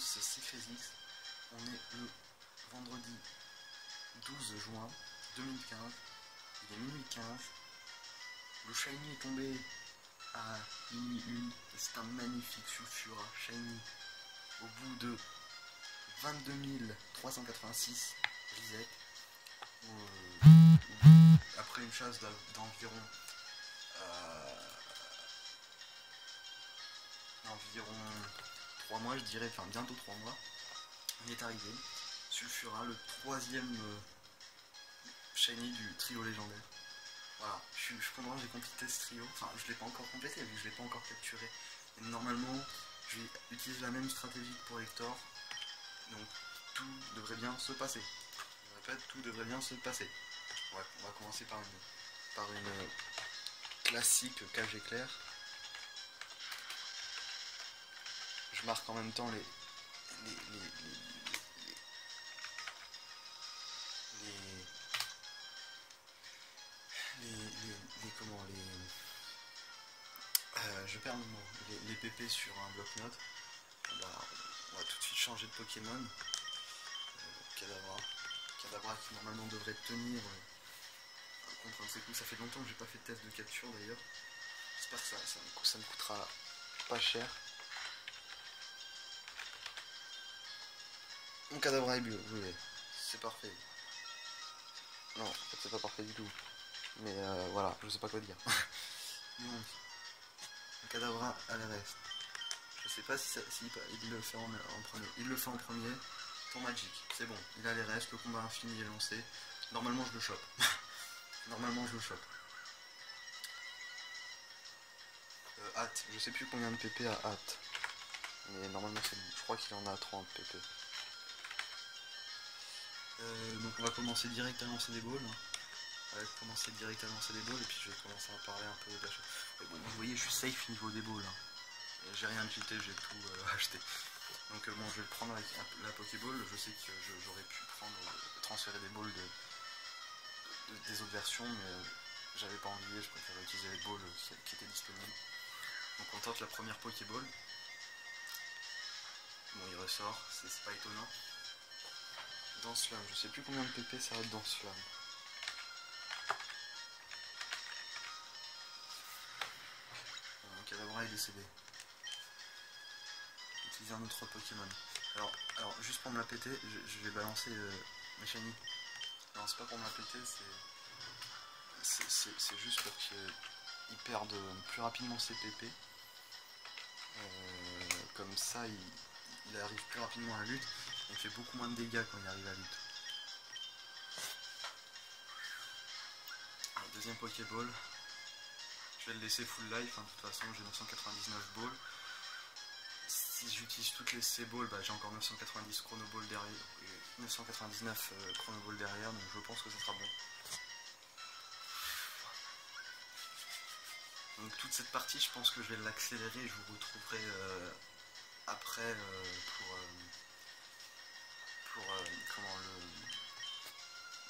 tous, c'est Crazy. On est le vendredi 12 juin 2015, il est minuit 15. Le shiny est tombé à minuit 1, c'est un magnifique Sulfura shiny au bout de 22 386 Risette. Après une chasse d'environ 3 mois, je dirais, enfin bientôt 3 mois, il est arrivé. Sulfura, le troisième shiny du trio légendaire. Voilà, je suis content, j'ai complété ce trio. Enfin, je ne l'ai pas encore complété vu que je ne l'ai pas encore capturé. Et normalement, je vais utiliser la même stratégie que pour Hector. Donc, tout devrait bien se passer. Je répète, tout devrait bien se passer. Ouais, on va commencer par une classique cage éclair. Je marque en même temps les je perds mon mot, les PP sur un bloc-notes. On va tout de suite changer de Pokémon. Kadabra qui normalement devrait tenir contre un de ses coups. Ça fait longtemps que j'ai pas fait de test de capture d'ailleurs. J'espère que ça me coûtera pas cher. Mon Kadabra est bio, oui, c'est parfait. Non, en fait c'est pas parfait du tout. Mais voilà, je sais pas quoi dire. Donc, le Kadabra à l'RS. Je sais pas si il le fait en premier. Il le fait en premier. Tour Magic, c'est bon. Il a l'RS, le combat infini est lancé. Normalement je le chope. Normalement je le chope. Hâte, je sais plus combien de PP à hâte. Mais normalement c'est bon. Je crois qu'il en a 30 PP. Donc on va commencer direct à lancer des balls. On va commencer direct à lancer des balls et puis je vais commencer à parler un peu de la chose. Bon, vous voyez, je suis safe niveau des balls. J'ai rien cheaté, j'ai tout acheté. Donc bon, je vais le prendre avec la Pokéball. Je sais que j'aurais pu transférer des balls des autres versions, mais j'avais pas envie, je préférais utiliser les balls qui étaient disponibles. Donc on tente la première Pokéball. Bon, il ressort, c'est pas étonnant. Danse Flamme, je sais plus combien de PP ça va être Danse Flamme. Bon, mon Kadabra est décédé. Utiliser un autre Pokémon. Alors juste pour me la péter, je vais balancer mes shiny. Non, c'est pas pour me la péter, c'est juste pour qu'il perde plus rapidement ses PP. Comme ça, il arrive plus rapidement à la lutte. Il fait beaucoup moins de dégâts quand il arrive à la lutte. Alors, deuxième Pokéball. Je vais le laisser full life, hein. De toute façon j'ai 999 balls. Si j'utilise toutes les C-balls, bah, j'ai encore 990 chronoballs derrière, 999 chronoballs derrière, donc je pense que ça sera bon. Donc toute cette partie, je pense que je vais l'accélérer, je vous retrouverai après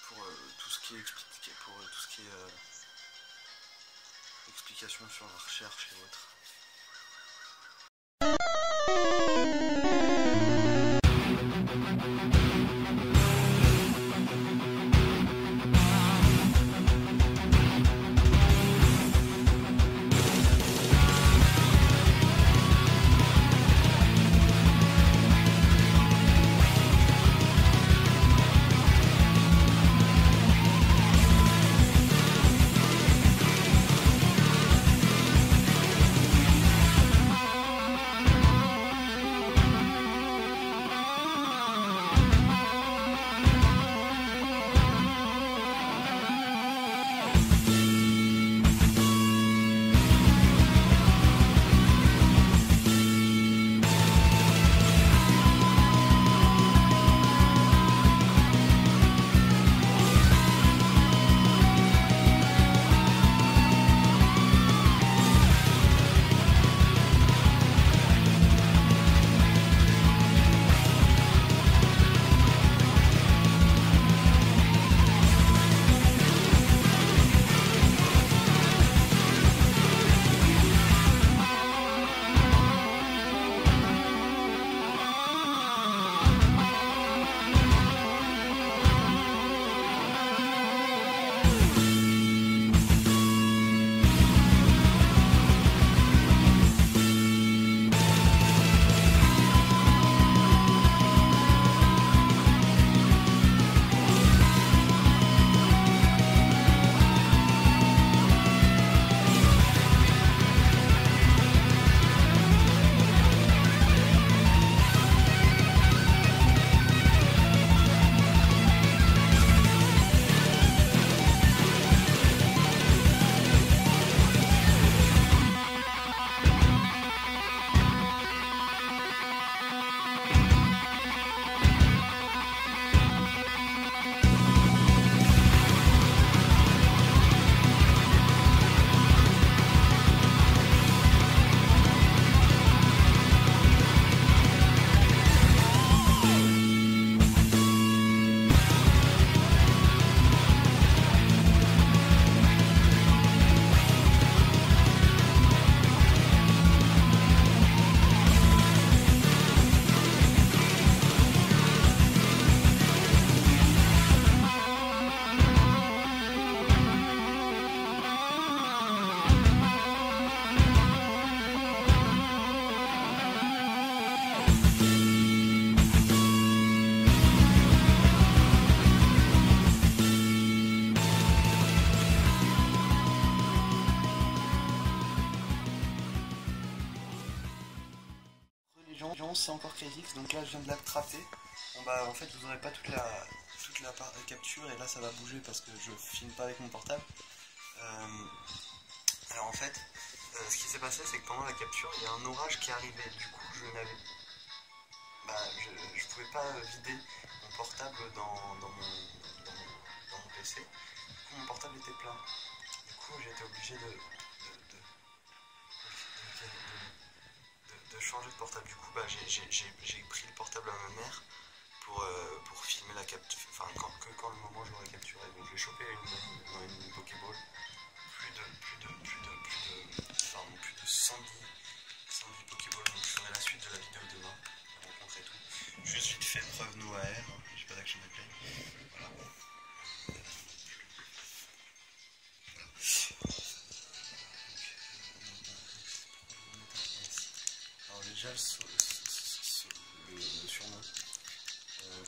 pour tout ce qui est explication sur la recherche et autres. gens c'est encore Crazy, donc là je viens de l'attraper. Bon bah en fait vous aurez pas toute la capture et là ça va bouger parce que je filme pas avec mon portable. Alors en fait, ce qui s'est passé c'est que pendant la capture il y a un orage qui est arrivé, du coup je pouvais pas vider mon portable dans mon PC, du coup mon portable était plein, du coup j'ai été obligé de changer de portable. Du coup bah, j'ai pris le portable à ma mère pour filmer la capture, enfin quand le moment je l'aurais capturé. Donc j'ai chopé une Pokéball, plus de 110 Pokéball, donc je ferai la suite de la vidéo demain, la rencontre et tout. Juste vite fait preuve no AR, j'ai pas d'action de play. Voilà. Alors déjà le surnom.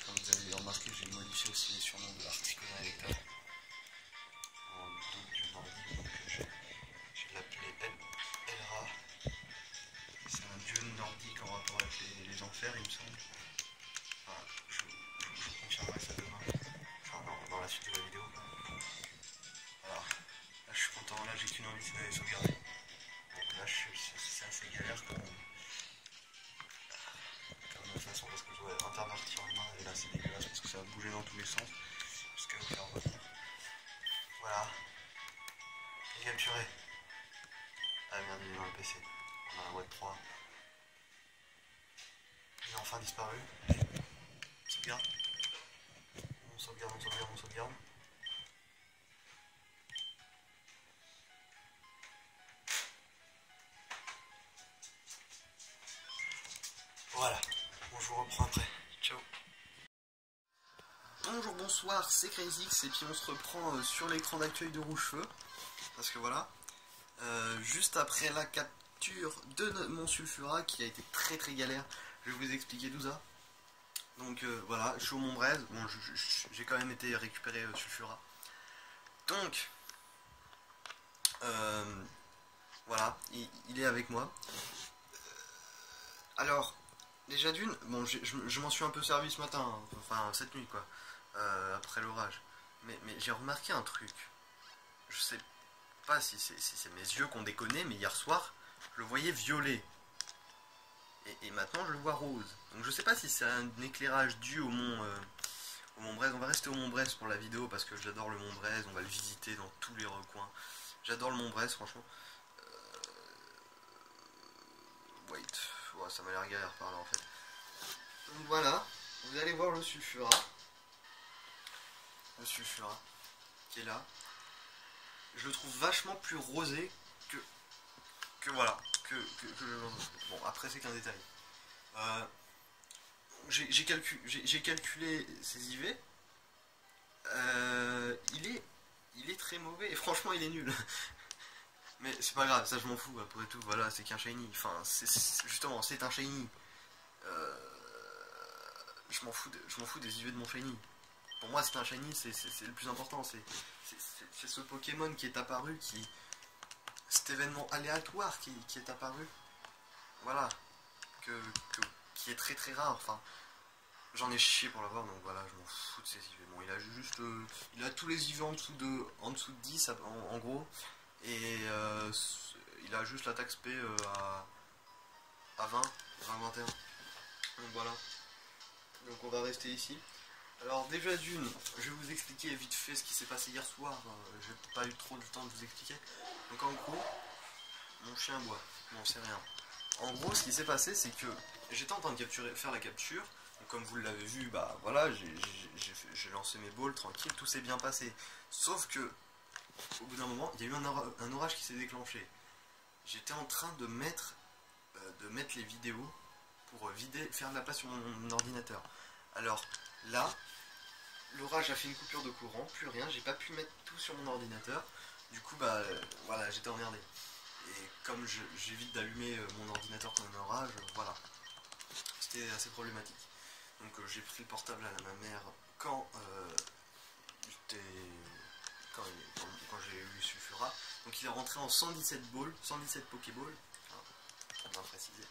Comme vous avez remarqué, j'ai modifié aussi les surnoms de l'article d'un lecteur. En dos du bandit, donc j'ai l'appelé Elra. C'est un dieu nordique en rapport avec les enfers, il me semble. Enfin, je vous confirmerai ça demain. Enfin, dans la suite de la vidéo. Alors, là je suis content, là j'ai qu'une envie, c'est d'aller sauvegarder. Donc là c'est assez galère comme de façon parce que je dois intervertir en main et là c'est dégueulasse parce que ça va bouger dans tous les sens jusqu'à vous faire revenir. Voilà. J'ai capturé. Ah merde, il est dans le PC. On a la Web 3. Il est enfin disparu. Allez. Sauvegarde. On sauvegarde, on sauvegarde, on sauvegarde. Voilà. Bon, je vous reprends après. Ciao. Bonjour, bonsoir, c'est Crazix et puis on se reprend sur l'écran d'accueil de Rouge-Feu. Parce que voilà. Juste après la capture de mon Sulfura qui a été très très galère, je vais vous expliquer tout ça. Donc voilà, je suis au Montbrez, bon, j'ai quand même été récupéré Sulfura. Donc, voilà, il est avec moi. Alors, déjà d'une, bon, je m'en suis un peu servi ce matin, hein, enfin cette nuit quoi, après l'orage. Mais j'ai remarqué un truc, je sais pas si c'est mes yeux qui ont déconné, mais hier soir, je le voyais violet. Et maintenant, je le vois rose. Donc je sais pas si c'est un éclairage dû au Mont Brez. On va rester au Mont Brez pour la vidéo parce que j'adore le Mont Brez. On va le visiter dans tous les recoins. J'adore le Mont Brez, franchement. Wait. Ouais, ça m'a l'air galère par là en fait. Donc voilà. Vous allez voir le Sulfura. Le Sulfura qui est là. Je le trouve vachement plus rosé que voilà. Bon, après c'est qu'un détail. J'ai calculé ses IV. Il est très mauvais et franchement il est nul. Mais c'est pas grave, ça je m'en fous, après tout, voilà, c'est qu'un shiny. Enfin, justement, c'est un shiny. Je m'en fous des IV de mon shiny. Pour moi, c'est un shiny, c'est le plus important. C'est ce Pokémon qui est apparu, cet événement aléatoire qui est apparu. Voilà. Qui est très très rare. Enfin, j'en ai chié pour l'avoir, donc voilà, je m'en fous de ces IV. Bon, il a juste. Il a tous les IV en dessous de 10, en gros. Et il a juste l'attaque SP à 20, 21. Donc voilà. Donc on va rester ici. Alors déjà d'une, je vais vous expliquer vite fait ce qui s'est passé hier soir. J'ai pas eu trop de temps de vous expliquer. Donc en gros, mon chien boit. Bon, c'est rien. En gros, ce qui s'est passé, c'est que j'étais en train de faire la capture. Donc, comme vous l'avez vu, bah voilà, j'ai lancé mes balls tranquille, tout s'est bien passé. Sauf que, au bout d'un moment, il y a eu un orage qui s'est déclenché. J'étais en train de mettre les vidéos pour faire de la place sur mon ordinateur. Alors là, l'orage a fait une coupure de courant, plus rien, j'ai pas pu mettre tout sur mon ordinateur. Du coup, bah voilà, j'étais emmerdé. Et comme j'évite d'allumer mon ordinateur quand il y a un orage, voilà. C'était assez problématique. Donc j'ai pris le portable à ma mère quand j'ai eu Sulfura. Donc il est rentré en 117 balls, 117 Pokéballs, pour bien préciser.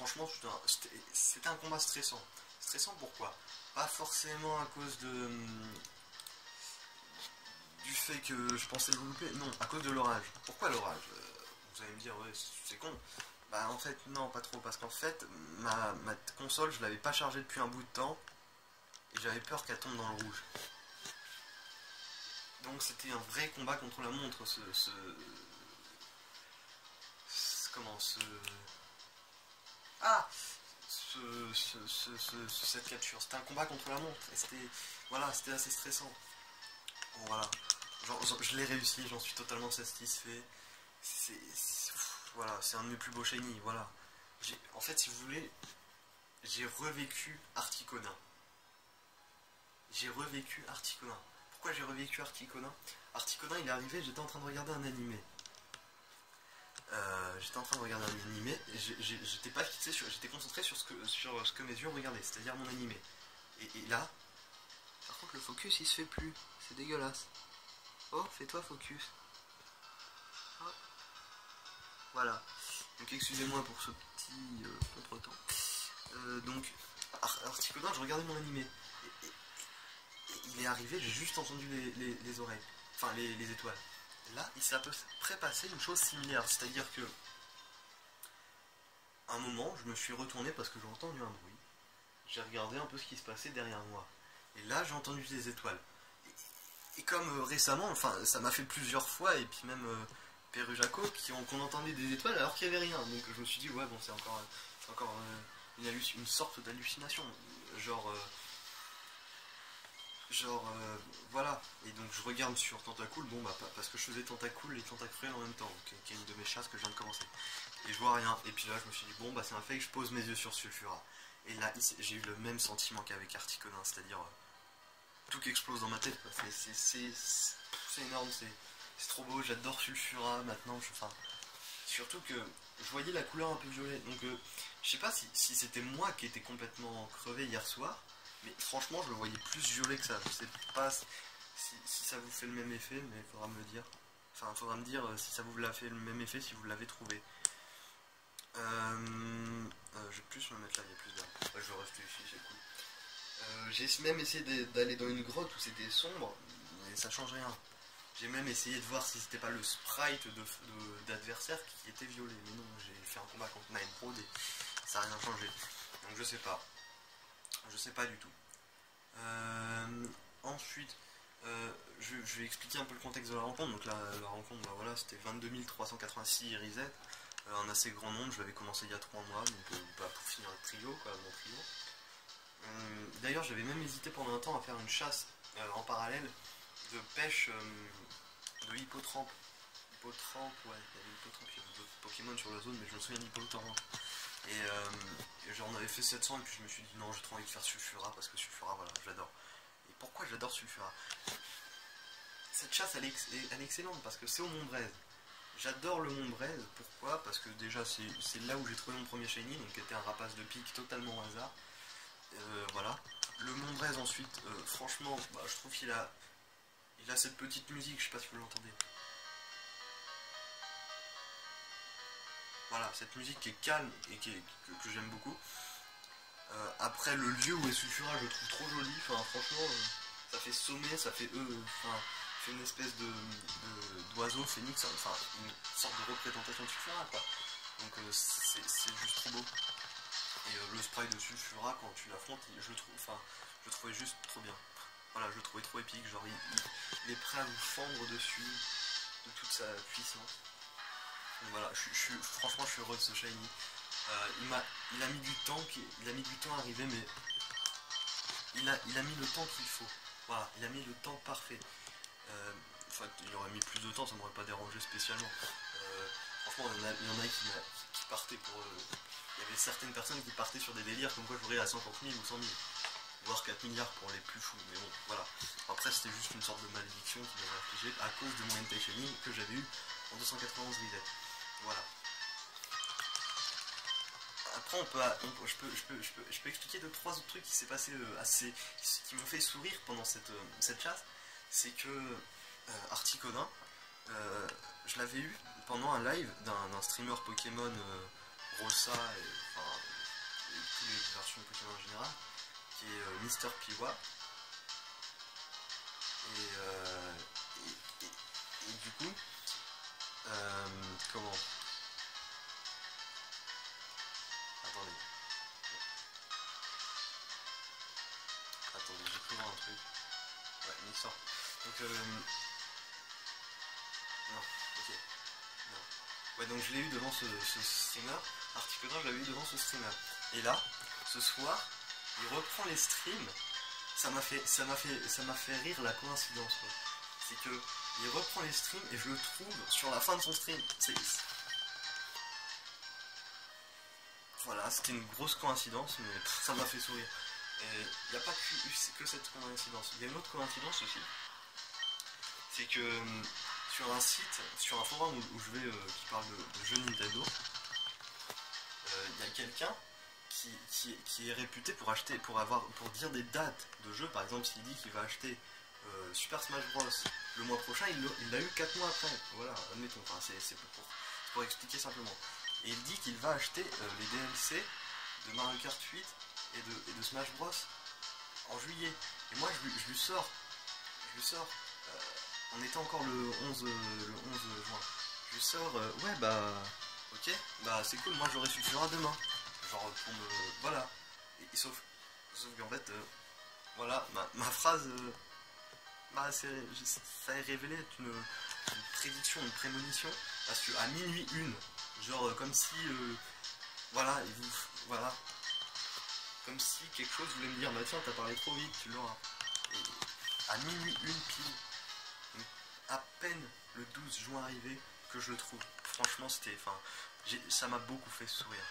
franchement, c'était un combat stressant. Stressant pourquoi? Pas forcément à cause du fait que je pensais le louper, non, à cause de l'orage. Pourquoi l'orage? Vous allez me dire, ouais, c'est con. Bah en fait, non, pas trop, parce qu'en fait, ma console, je l'avais pas chargée depuis un bout de temps, et j'avais peur qu'elle tombe dans le rouge. Donc c'était un vrai combat contre la montre, comment, ah, cette capture. C'était un combat contre la montre, et c'était, voilà, c'était assez stressant. Bon, voilà, je l'ai réussi, j'en suis totalement satisfait. Voilà, c'est un de mes plus beaux shiny, voilà. En fait, si vous voulez, j'ai revécu Articona. J'ai revécu Articona. Pourquoi j'ai revécu Articona? Articona, il est arrivé, j'étais en train de regarder un animé. Et j'étais pas fixé sur, j'étais concentré sur ce que mes yeux regardaient, c'est-à-dire mon animé. Et là, par contre, le focus, il se fait plus. C'est dégueulasse. Oh, fais-toi focus. Oh. Voilà. Donc excusez-moi pour ce petit contretemps. Donc, Articodin, je regardais mon animé. Et il est arrivé, j'ai juste entendu les oreilles. Enfin, les étoiles. Là, il s'est à peu près passé une chose similaire. C'est-à-dire que, à un moment, je me suis retourné parce que j'ai entendu un bruit. J'ai regardé un peu ce qui se passait derrière moi. Et là, j'ai entendu des étoiles. Et comme récemment, enfin, ça m'a fait plusieurs fois, et puis même Père Jaco, qu'on entendait des étoiles alors qu'il n'y avait rien. Donc je me suis dit, ouais, bon, c'est encore une sorte d'hallucination. Voilà. Et donc je regarde sur Tentacool, bon, bah, parce que je faisais Tentacool et Tentacruel en même temps, qui est une de mes chasses que je viens de commencer. Et je vois rien. Et puis là, je me suis dit, bon, bah, c'est un fait que je pose mes yeux sur Sulfura. Et là, j'ai eu le même sentiment qu'avec Articonin, c'est-à-dire tout qui explose dans ma tête. C'est énorme, c'est trop beau, j'adore Sulfura maintenant. Enfin, surtout que je voyais la couleur un peu violet. Donc je sais pas si c'était moi qui étais complètement crevé hier soir, mais franchement je le voyais plus violet que ça. Je sais pas si ça vous fait le même effet, mais il faudra me le dire. Enfin, il faudra me dire si ça vous l'a fait le même effet, si vous l'avez trouvé. Je vais plus me mettre là, il y a plus d'air. Je vais rester ici, c'est cool. J'ai même essayé d'aller dans une grotte où c'était sombre, mais ça change rien. J'ai même essayé de voir si c'était pas le sprite d'adversaire qui était violet. Mais non, j'ai fait un combat contre Nine Prod et ça n'a rien changé. Donc je sais pas. Je sais pas du tout. Ensuite, je vais expliquer un peu le contexte de la rencontre. Donc la rencontre, bah voilà, c'était 22 386 reset. Un assez grand nombre, je l'avais commencé il y a 3 mois, donc bah, pour finir le trio, quoi, mon trio. D'ailleurs, j'avais même hésité pendant un temps à faire une chasse en parallèle de pêche de hippotrampe. Hippotrampe, ouais, il y avait hippotrampe, il y avait d'autres Pokémon sur la zone, mais je me souviens d'hippotrampe. Et j'en avais fait 700, et puis je me suis dit non, j'ai trop envie de faire Sulfura, parce que Sulfura, voilà, j'adore. Et pourquoi j'adore Sulfura? Cette chasse, elle est excellente, parce que c'est au Mont Braise. J'adore le Mont Braise, pourquoi? Parce que déjà, c'est là où j'ai trouvé mon premier shiny, donc qui était un rapace de pique totalement au hasard. Voilà. Le Mont Braise ensuite, franchement, bah, je trouve qu'il a cette petite musique, je sais pas si vous l'entendez. Voilà, cette musique qui est calme et que j'aime beaucoup. Après, le lieu où est Sulfura, je le trouve trop joli. Enfin, franchement, ça fait sommet, ça fait fait une espèce d'oiseau phénix, enfin, une sorte de représentation de Sulfura, quoi. Donc, c'est juste trop beau. Et le sprite de Sulfura, quand tu l'affrontes, je le trouvais juste trop bien. Voilà, je le trouvais trop épique, genre il est prêt à vous fendre dessus de toute sa puissance. Donc voilà, franchement je suis heureux de ce shiny. Il a mis du temps à arriver, mais il a mis le temps qu'il faut. Voilà, il a mis le temps parfait. Enfin, il aurait mis plus de temps, ça m'aurait pas dérangé spécialement. Franchement, il y en a qui partaient pour... il y avait certaines personnes qui partaient sur des délires comme quoi j'aurais à 50 000 ou 100 000. Voire 4 milliards pour les plus fous, mais bon, voilà. Après, c'était juste une sorte de malédiction qui m'avait affligé à cause de mon anti-shining que j'avais eu en 291 reset. Voilà. Après, je peux expliquer 2-3 autres trucs qui s'est passé qui m'ont fait sourire pendant cette chasse. C'est que Articodin, je l'avais eu pendant un live d'un streamer Pokémon Rossa et toutes les versions Pokémon en général, qui est Mister Piwa. Et du coup, comment? Attendez. Attendez, j'ai cru voir un truc. Ouais, Mister. Donc, non, ok. Non. Ouais, donc je l'ai eu devant ce streamer. Articodin, je l'avais eu devant ce streamer. Et là, ce soir, il reprend les streams. Ça m'a fait rire la coïncidence, quoi. C'est que il reprend les streams et je le trouve sur la fin de son stream. Voilà, c'était une grosse coïncidence, mais ça m'a fait sourire. Et il n'y a pas que cette coïncidence. Il y a une autre coïncidence aussi. C'est que sur un site, sur un forum où je vais, qui parle de jeux Nintendo, il y a quelqu'un qui est réputé pour acheter, pour dire des dates de jeux. Par exemple, s'il dit qu'il va acheter Super Smash Bros le mois prochain, il l'a eu 4 mois après. Voilà, admettons, enfin, c'est pour expliquer simplement. Et il dit qu'il va acheter les DLC de Mario Kart 8 et de Smash Bros en juillet. Et moi je lui sors, on était encore le 11 juin. Je lui sors, ouais bah ok, bah c'est cool, moi j'aurai Sulfura demain. Genre pour me. Voilà. Et sauf qu'en fait, voilà, ma phrase, bah, ça a révélé une prédiction, une prémonition, parce qu'à minuit 1, genre comme si, voilà, voilà, comme si quelque chose voulait me dire, bah tiens, t'as parlé trop vite, tu l'auras. Et à minuit 1 pile, à peine le 12 juin arrivé, que je le trouve. Franchement, c'était, enfin, ça m'a beaucoup fait sourire.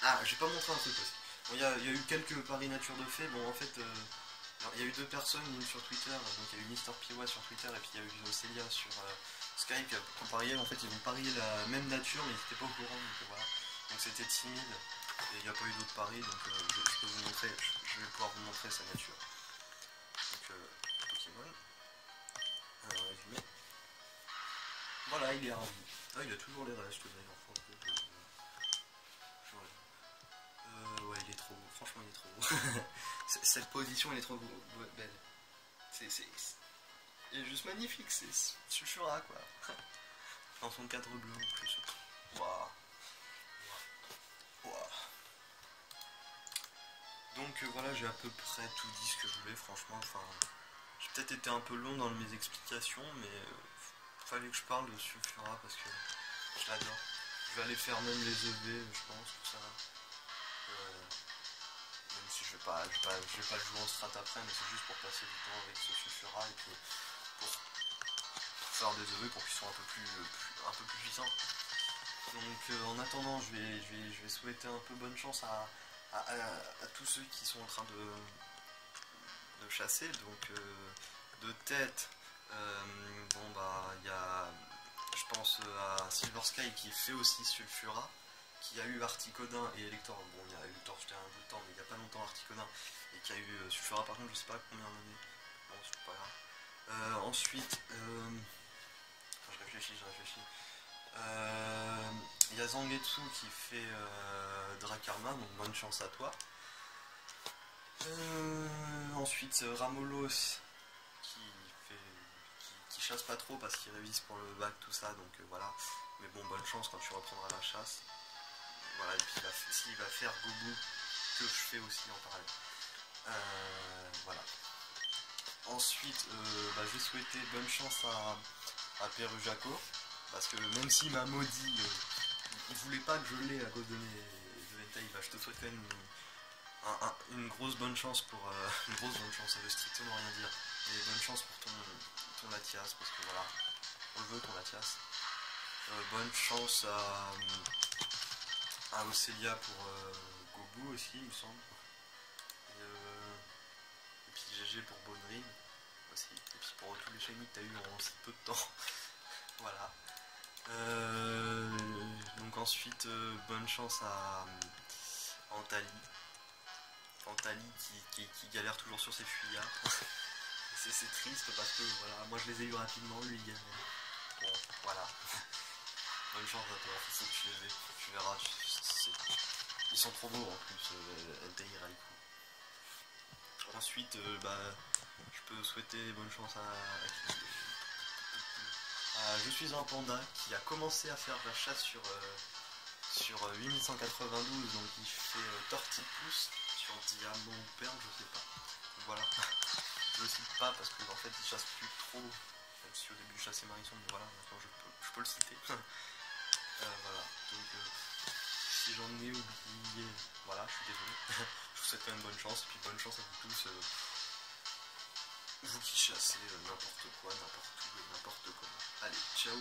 Ah, j'ai pas montré un truc aussi. Bon, il y a eu quelques paris nature de fait. Bon, en fait, il y a eu 2 personnes, une sur Twitter, donc il y a eu Mister Piwa sur Twitter et puis il y a eu Océlia sur Skype qui ont parié. En fait, ils ont parié la même nature, mais ils n'étaient pas au courant, donc voilà. Donc c'était timide et il n'y a pas eu d'autres paris, donc je peux vous montrer, je vais pouvoir vous montrer sa nature. Donc, Pokémon. Résumé. Voilà, il est ravi. Ah, il a toujours les restes d'ailleurs. Ouais, il est trop beau. Franchement, il est trop beau. Cette position, elle est trop belle. Il est juste magnifique. C'est Sulfura, quoi. Dans son cadre bleu en plus. Waouh. Waouh. Donc voilà, j'ai à peu près tout dit ce que je voulais. Franchement, enfin, j'ai peut-être été un peu long dans mes explications, mais fallait que je parle de Sulfura parce que je l'adore. Je vais aller faire même les EV, je pense, tout ça. Même si je vais pas le jouer en strat après, mais c'est juste pour passer du temps avec ce Sulfura et puis pour faire des EV pour qu'ils soient un peu plus puissants. Donc en attendant, je vais souhaiter un peu bonne chance à tous ceux qui sont en train de chasser. Donc de tête, bon bah il y a, je pense à Silver Sky qui fait aussi Sulfura, qui a eu Articodin et Elector. Bon, il y a Elector, j'étais un bout de temps, mais il n'y a pas longtemps Articodin, et qui a eu Sulfura, par contre, je sais pas combien d'années. Bon, c'est pas grave. Ensuite, je réfléchis. Il y a Zangetsu qui fait Drakarma, donc bonne chance à toi. Ensuite, Ramolos qui chasse pas trop parce qu'il révise pour le bac, tout ça, donc voilà. Mais bon, bonne chance quand tu reprendras la chasse. Voilà, et puis s'il va faire Gobu, que je fais aussi en parallèle. Voilà. Ensuite, je vais souhaiter bonne chance à Perujako, parce que même s'il m'a maudit, il voulait pas que je l'ai à cause de mes tailles. Je te souhaite quand même une grosse bonne chance pour... une grosse bonne chance, ça veut strictement rien dire. Mais bonne chance pour ton Latias, parce que voilà, on le veut ton Latias. Bonne chance à Océlia pour Gobu aussi, il me semble. Et puis GG pour Bonnery aussi. Et puis pour tous les shiny que tu as eu en si peu de temps. Voilà. Donc ensuite, bonne chance à Antali. Antali qui galère toujours sur ses fuyards. C'est triste parce que voilà, moi je les ai eu rapidement, lui il galère. Bon, voilà. Bonne chance à toi, faut que tu les aies, tu verras, ils sont trop beaux en plus, LTI Raikou. Ensuite, je peux souhaiter bonne chance à qui. Je suis un panda qui a commencé à faire de la chasse sur 8192, donc il fait tortipousse sur diamant ou perle, je sais pas. Donc voilà, je le cite pas parce que en fait il chasse plus trop, même si au début je chassais Marisson, mais voilà, maintenant je peux le citer. Voilà, donc si j'en ai oublié, voilà, je suis désolé. Je vous souhaite quand même bonne chance, et puis bonne chance à vous tous, vous qui chassez n'importe quoi, n'importe où et n'importe comment. Allez, ciao,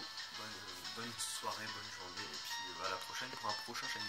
bonne soirée, bonne journée, et puis à la prochaine pour un prochain chaîne.